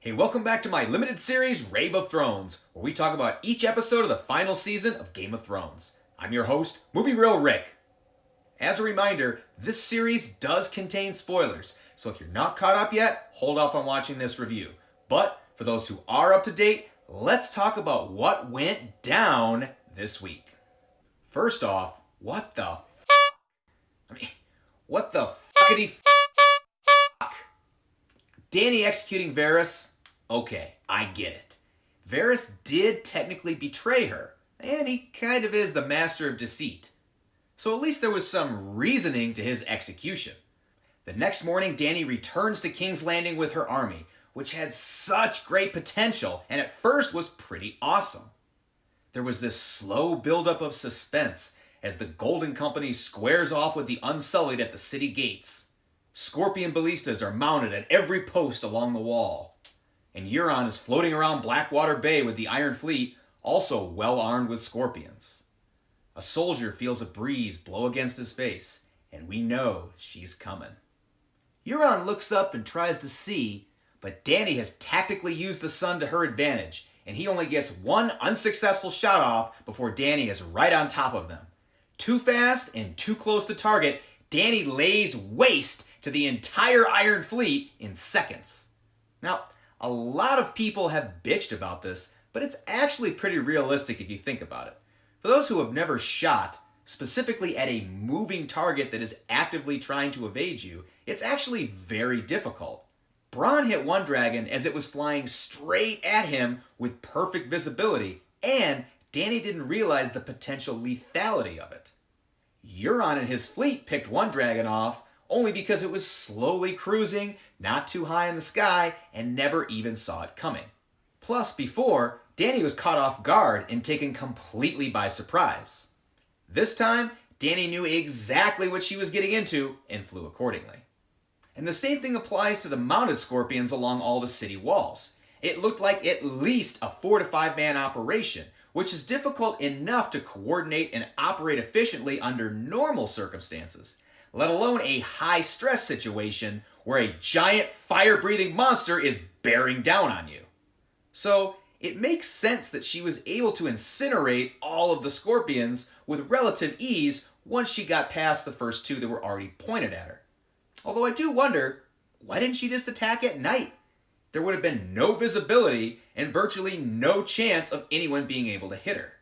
Hey, welcome back to my limited series, Rave of Thrones, where we talk about each episode of the final season of Game of Thrones. I'm your host, Movie Real Rick. As a reminder, this series does contain spoilers, so if you're not caught up yet, hold off on watching this review. But for those who are up to date, let's talk about what went down this week. First off, what the what the fuckity Dany executing Varys? Okay, I get it. Varys did technically betray her, and he kind of is the master of deceit. So at least there was some reasoning to his execution. The next morning, Dany returns to King's Landing with her army, which had such great potential, and at first was pretty awesome. There was this slow buildup of suspense as the Golden Company squares off with the Unsullied at the city gates. Scorpion ballistas are mounted at every post along the wall. And Euron is floating around Blackwater Bay with the Iron Fleet, also well armed with scorpions. A soldier feels a breeze blow against his face, and we know she's coming. Euron looks up and tries to see, but Dany has tactically used the sun to her advantage, and he only gets one unsuccessful shot off before Dany is right on top of them. Too fast and too close to target, Dany lays waste to the entire Iron Fleet in seconds. Now, a lot of people have bitched about this, but it's actually pretty realistic if you think about it. For those who have never shot, specifically at a moving target that is actively trying to evade you, it's actually very difficult. Bronn hit one dragon as it was flying straight at him with perfect visibility, and Dany didn't realize the potential lethality of it. Euron and his fleet picked one dragon off only because it was slowly cruising, not too high in the sky, and never even saw it coming. Plus, before, Dany was caught off guard and taken completely by surprise. This time, Dany knew exactly what she was getting into and flew accordingly. And the same thing applies to the mounted scorpions along all the city walls. It looked like at least a 4 to 5 man operation, which is difficult enough to coordinate and operate efficiently under normal circumstances, let alone a high-stress situation where a giant fire-breathing monster is bearing down on you. So, it makes sense that she was able to incinerate all of the scorpions with relative ease once she got past the first two that were already pointed at her. Although I do wonder, why didn't she just attack at night? There would have been no visibility and virtually no chance of anyone being able to hit her.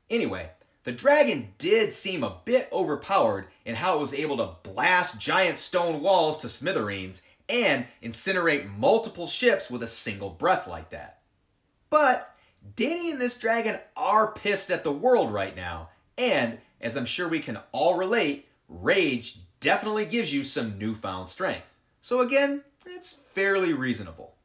Anyway, the dragon did seem a bit overpowered in how it was able to blast giant stone walls to smithereens and incinerate multiple ships with a single breath like that. But Dany and this dragon are pissed at the world right now, and as I'm sure we can all relate, rage definitely gives you some newfound strength. So again, it's fairly reasonable.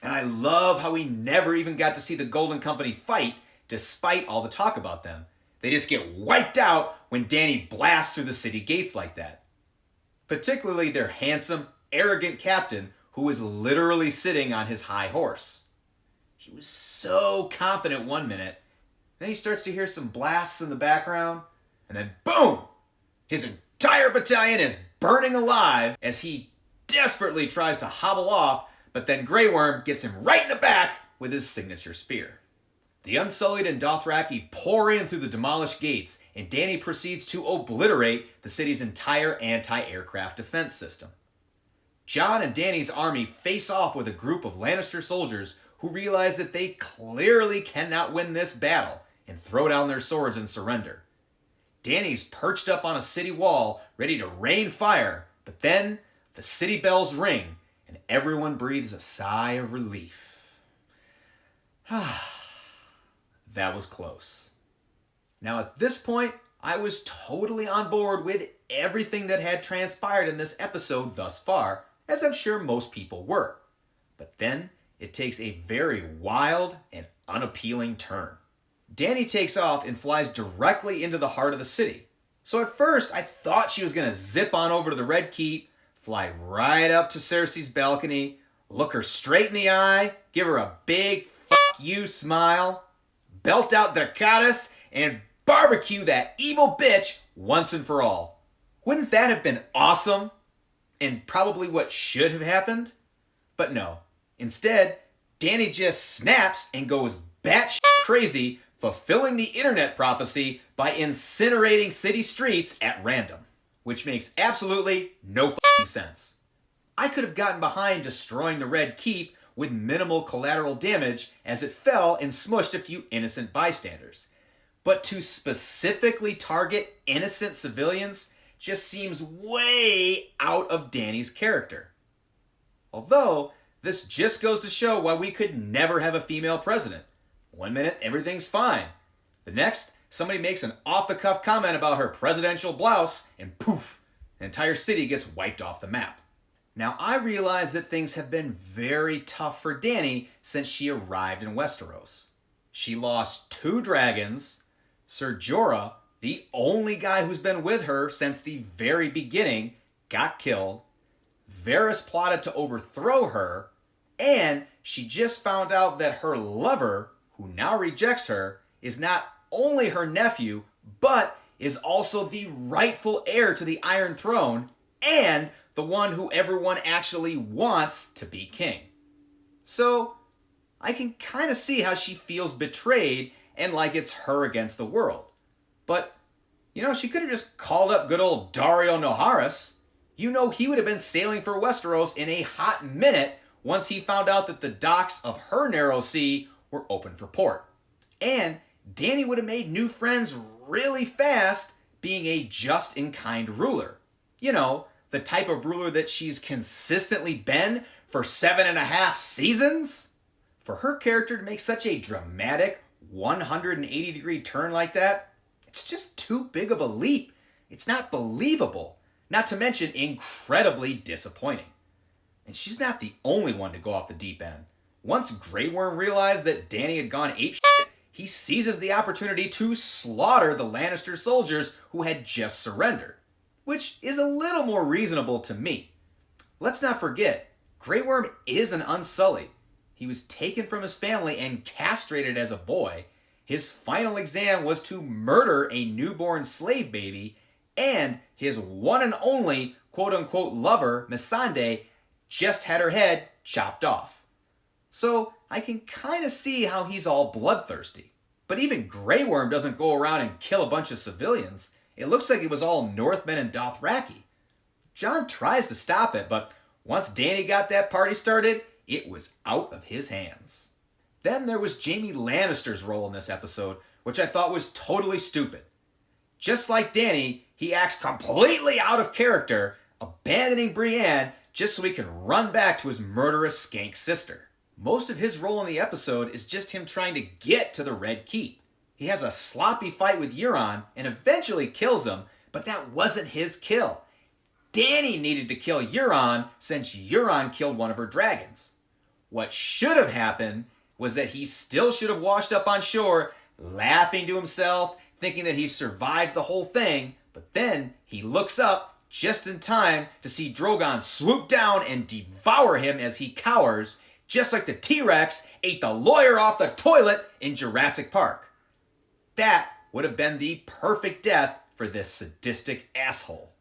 And I love how we never even got to see the Golden Company fight, despite all the talk about them. They just get wiped out when Dany blasts through the city gates like that. Particularly their handsome, arrogant captain, who was literally sitting on his high horse. He was so confident one minute, then he starts to hear some blasts in the background, and then boom! His entire battalion is burning alive as he desperately tries to hobble off, but then Grey Worm gets him right in the back with his signature spear. The Unsullied and Dothraki pour in through the demolished gates, and Dany proceeds to obliterate the city's entire anti-aircraft defense system. Jon and Dany's army face off with a group of Lannister soldiers who realize that they clearly cannot win this battle and throw down their swords and surrender. Dany's perched up on a city wall, ready to rain fire, but then the city bells ring, and everyone breathes a sigh of relief. That was close. Now at this point, I was totally on board with everything that had transpired in this episode thus far, as I'm sure most people were. But then, it takes a very wild and unappealing turn. Dany takes off and flies directly into the heart of the city. So at first, I thought she was going to zip on over to the Red Keep, fly right up to Cersei's balcony, look her straight in the eye, give her a big fuck you smile, belt out Dracarys, and barbecue that evil bitch once and for all. Wouldn't that have been awesome? And probably what should have happened? But no. Instead, Dany just snaps and goes batshit crazy, fulfilling the internet prophecy by incinerating city streets at random. Which makes absolutely no f***ing sense. I could have gotten behind destroying the Red Keep with minimal collateral damage as it fell and smushed a few innocent bystanders. But to specifically target innocent civilians just seems way out of Dany's character. Although, this just goes to show why we could never have a female president. One minute, everything's fine. The next, somebody makes an off-the-cuff comment about her presidential blouse, and poof, an entire city gets wiped off the map. Now, I realize that things have been very tough for Dany since she arrived in Westeros. She lost 2 dragons. Ser Jorah, the only guy who's been with her since the very beginning, got killed. Varys plotted to overthrow her, and she just found out that her lover, who now rejects her, is not only her nephew, but is also the rightful heir to the Iron Throne, and the one who everyone actually wants to be king. So, I can kind of see how she feels betrayed and like it's her against the world. But, she could have just called up good old Daario Naharis. He would have been sailing for Westeros in a hot minute once he found out that the docks of her narrow sea were open for port. And Dany would have made new friends really fast, being a just and kind ruler. The type of ruler that she's consistently been for 7.5 seasons? For her character to make such a dramatic 180-degree turn like that, it's just too big of a leap. It's not believable, not to mention incredibly disappointing. And she's not the only one to go off the deep end. Once Grey Worm realized that Dany had gone apeshit, he seizes the opportunity to slaughter the Lannister soldiers who had just surrendered, which is a little more reasonable to me. Let's not forget, Grey Worm is an Unsullied. He was taken from his family and castrated as a boy. His final exam was to murder a newborn slave baby, and his one and only quote-unquote lover, Missandei, just had her head chopped off. So I can kind of see how he's all bloodthirsty. But even Grey Worm doesn't go around and kill a bunch of civilians. It looks like it was all Northmen and Dothraki. Jon tries to stop it, but once Dany got that party started, it was out of his hands. Then there was Jaime Lannister's role in this episode, which I thought was totally stupid. Just like Dany, he acts completely out of character, abandoning Brienne just so he can run back to his murderous skank sister. Most of his role in the episode is just him trying to get to the Red Keep. He has a sloppy fight with Euron and eventually kills him, but that wasn't his kill. Dany needed to kill Euron since Euron killed one of her dragons. What should have happened was that he still should have washed up on shore, laughing to himself, thinking that he survived the whole thing, but then he looks up just in time to see Drogon swoop down and devour him as he cowers, just like the T-Rex ate the lawyer off the toilet in Jurassic Park. That would have been the perfect death for this sadistic asshole.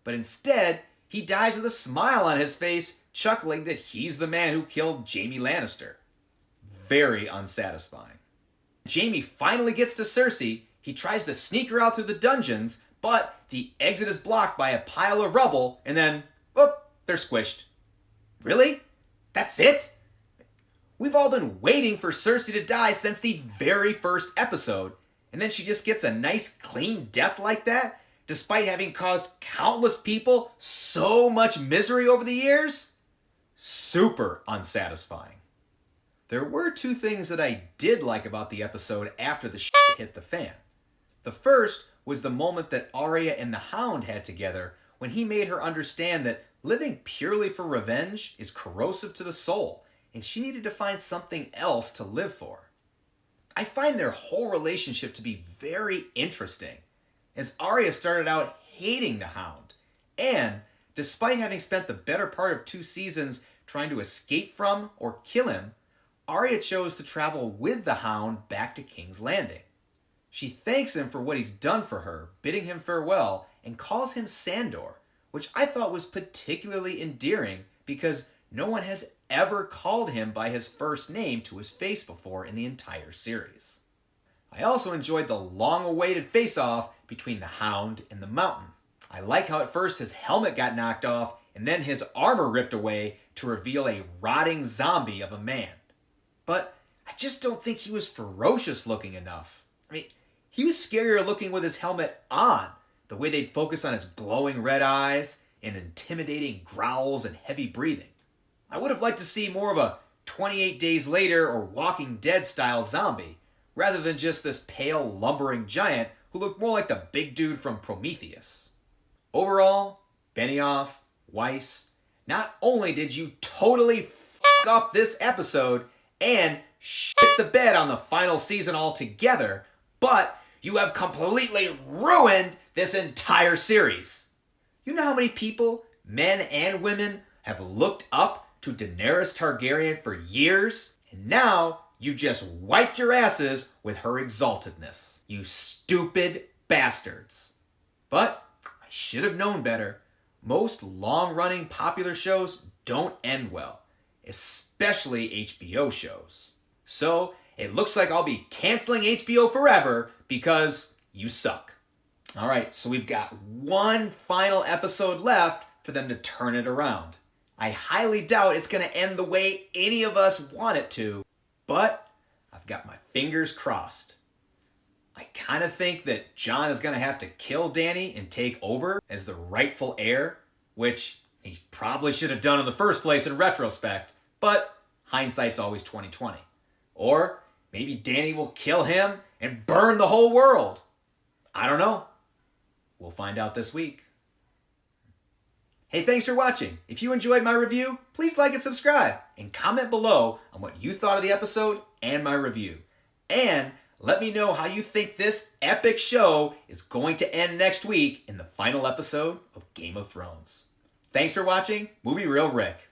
But instead, he dies with a smile on his face, chuckling that he's the man who killed Jaime Lannister. Very unsatisfying. Jaime finally gets to Cersei. He tries to sneak her out through the dungeons, but the exit is blocked by a pile of rubble, and then, whoop, they're squished. Really? That's it? We've all been waiting for Cersei to die since the very first episode, and then she just gets a nice, clean death like that, despite having caused countless people so much misery over the years? Super unsatisfying. There were 2 things that I did like about the episode after the shit hit the fan. The first was the moment that Arya and the Hound had together when he made her understand that living purely for revenge is corrosive to the soul, and she needed to find something else to live for. I find their whole relationship to be very interesting, as Arya started out hating the Hound, and despite having spent the better part of 2 seasons trying to escape from or kill him, Arya chose to travel with the Hound back to King's Landing. She thanks him for what he's done for her, bidding him farewell, and calls him Sandor, which I thought was particularly endearing because no one has ever called him by his first name to his face before in the entire series. I also enjoyed the long-awaited face-off between the Hound and the Mountain. I like how at first his helmet got knocked off and then his armor ripped away to reveal a rotting zombie of a man. But I just don't think he was ferocious looking enough. I mean, he was scarier looking with his helmet on. The way they'd focus on his glowing red eyes and intimidating growls and heavy breathing. I would have liked to see more of a 28 Days Later or Walking Dead style zombie, rather than just this pale, lumbering giant who looked more like the big dude from Prometheus. Overall, Benioff, Weiss, not only did you totally f*** up this episode and shit the bed on the final season altogether, but you have completely ruined this entire series. You know how many people, men and women, have looked up to Daenerys Targaryen for years? And now you just wiped your asses with her exaltedness. You stupid bastards. But I should have known better. Most long-running popular shows don't end well, especially HBO shows. So it looks like I'll be canceling HBO forever because you suck. Alright, so we've got one final episode left for them to turn it around. I highly doubt it's going to end the way any of us want it to, but I've got my fingers crossed. I kind of think that Jon is going to have to kill Dany and take over as the rightful heir, which he probably should have done in the first place in retrospect, but hindsight's always 20/20. Or maybe Dany will kill him and burn the whole world. I don't know. We'll find out this week. Hey, thanks for watching. If you enjoyed my review, please like and subscribe, and comment below on what you thought of the episode and my review. And let me know how you think this epic show is going to end next week in the final episode of Game of Thrones. Thanks for watching Movie Real Rick.